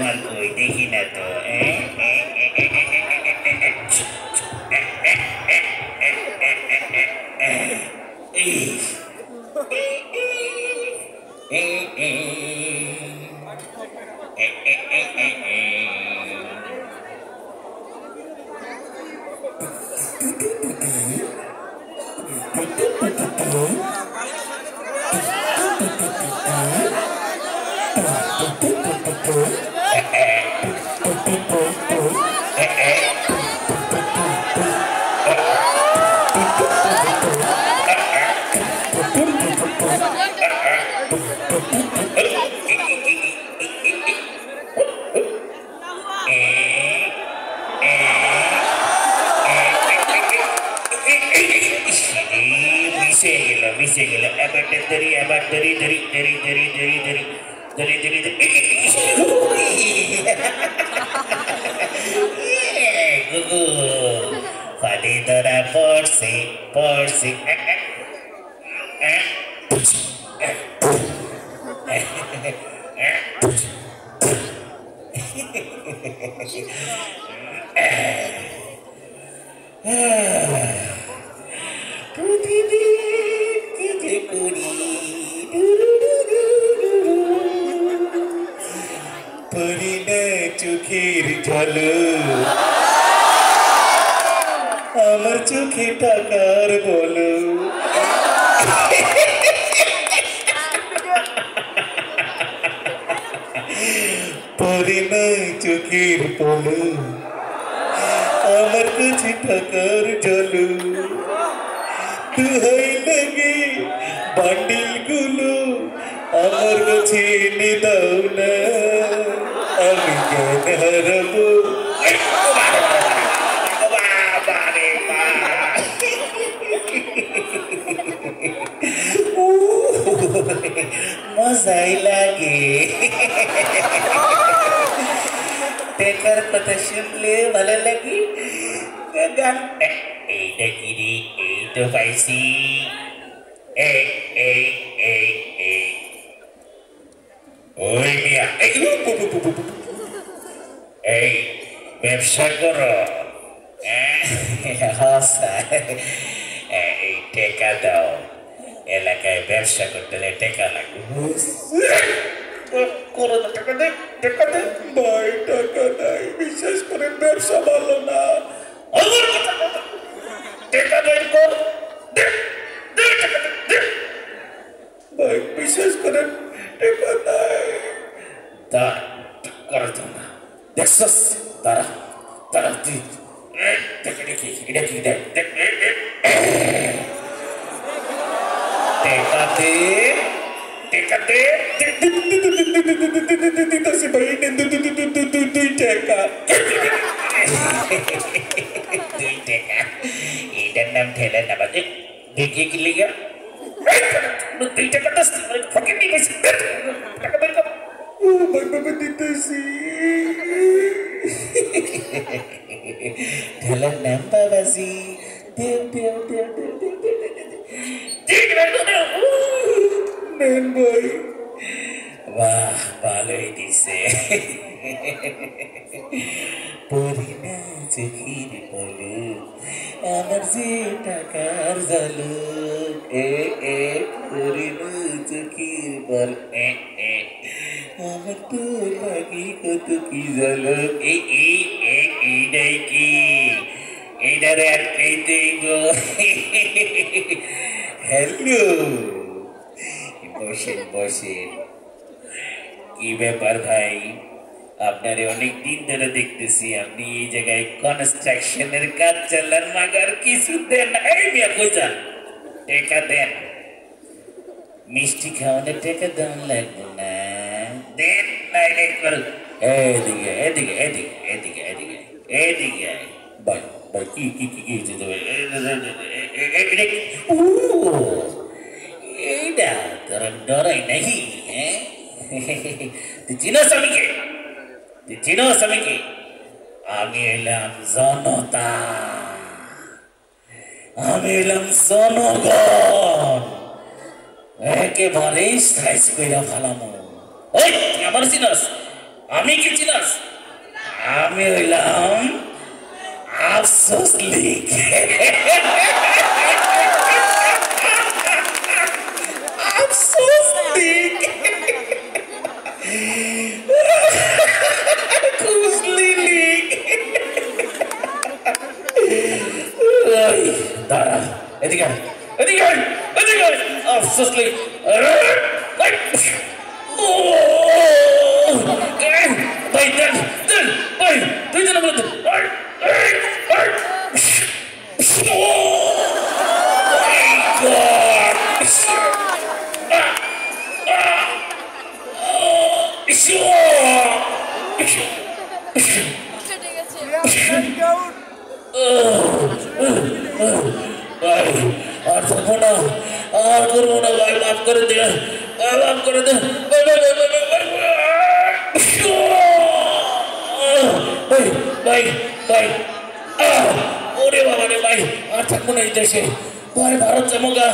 তোমার কই দেখি না তো মিশে গেল আবার ধরি আবার ধরি ধরি ধরি ধরি ধরি ধরি ধরি ধরি গুগু ফাঁদে ধরা পড়ছে পড়ছে চোখের ঝালো আমার চোখে টাকার বলো পরে না চোখের বলো আমার কাছে টাকার জলো দুহাই লাগে বান্ডিল গুলো আমার কাছে এনে দাও না আমি জ্ঞান হারাবো মজাই লাগে টেকার কথা শুনলে ভালো লাগে গান এইটা কি রে এই তো পাইছি এই এই এই এই ওই মিয়া এই ব্যবসা করো এই টেকা দাও এলাকায় ব্যবসা করতে হলে টেকা লাগবে টাকা দে টাকা দে ভাই টাকা নাই বিশেষ করে ব্যবসা ভালো না টাকা বের কর ভাই বিশেষ করে টাকা নাই তা করার জন্য দেখছস তারা তারা তুই দেখে দেখি এটা কি দেখ টেকাতে টেকাতে দিতেছি ভাই দুই টাকা দুই টাকা এটার নাম ঠেলে না বাজে দেখে কি লিগা দুই টাকা দশ ফকির নিয়ে গেছি টাকা বের কর ভাই বাবা দিতেছি ঠেলার নাম বাবাজি দেও দেও দেও দেও নেন ভাই বাহ ভালোই দিছে পরি না চোখের বলো আমার যে টাকার ঝলক এ পরি না চোখের বল আমার তো লাগে কত কি ঝলক এইটাই কি এইটারে আর খাইতেই গো হ্যালো বসেন বসেন কি ব্যাপার ভাই আপনারে অনেক দিন ধরে দেখতেছি আপনি এই জায়গায় কনস্ট্রাকশনের কাজ চালান মাগার কিছু দেন এই মিয়া কই যান টাকা দেন মিষ্টি খাওয়ানোর টাকা দেন লাগবে না দেন নাইলে করুন এদিকে এদিকে এদিকে এদিকে এদিকে এদিকে ভাই ভাই কি কি কি কি এইটা তোর ডরাই নাকি হ্যাঁ তুই চিনোস আমি কে তুই চিনোস আমি কে আমি এলাম জনতা আমি এলাম জনগণ একেবারে সাইজ কইরা ফালামো ওই তুই আমার চিনোস আমি কি চিনাস আমি হইলাম আফসোস লীগ আফসোস লীগ কুজলি লীগ দাঁড়া এদিকে এদিকে এদিকে আফসোস লীগ ভাই দেন দেন ভাই তুই যেন বলতে আর থাকবো না আর করবো না ভাই মাফ করে দে মাফ করে দে ভাই ভাই ওরে বাবা রে ভাই আর থাকবো না এই দেশে ভাই ভারত জমগা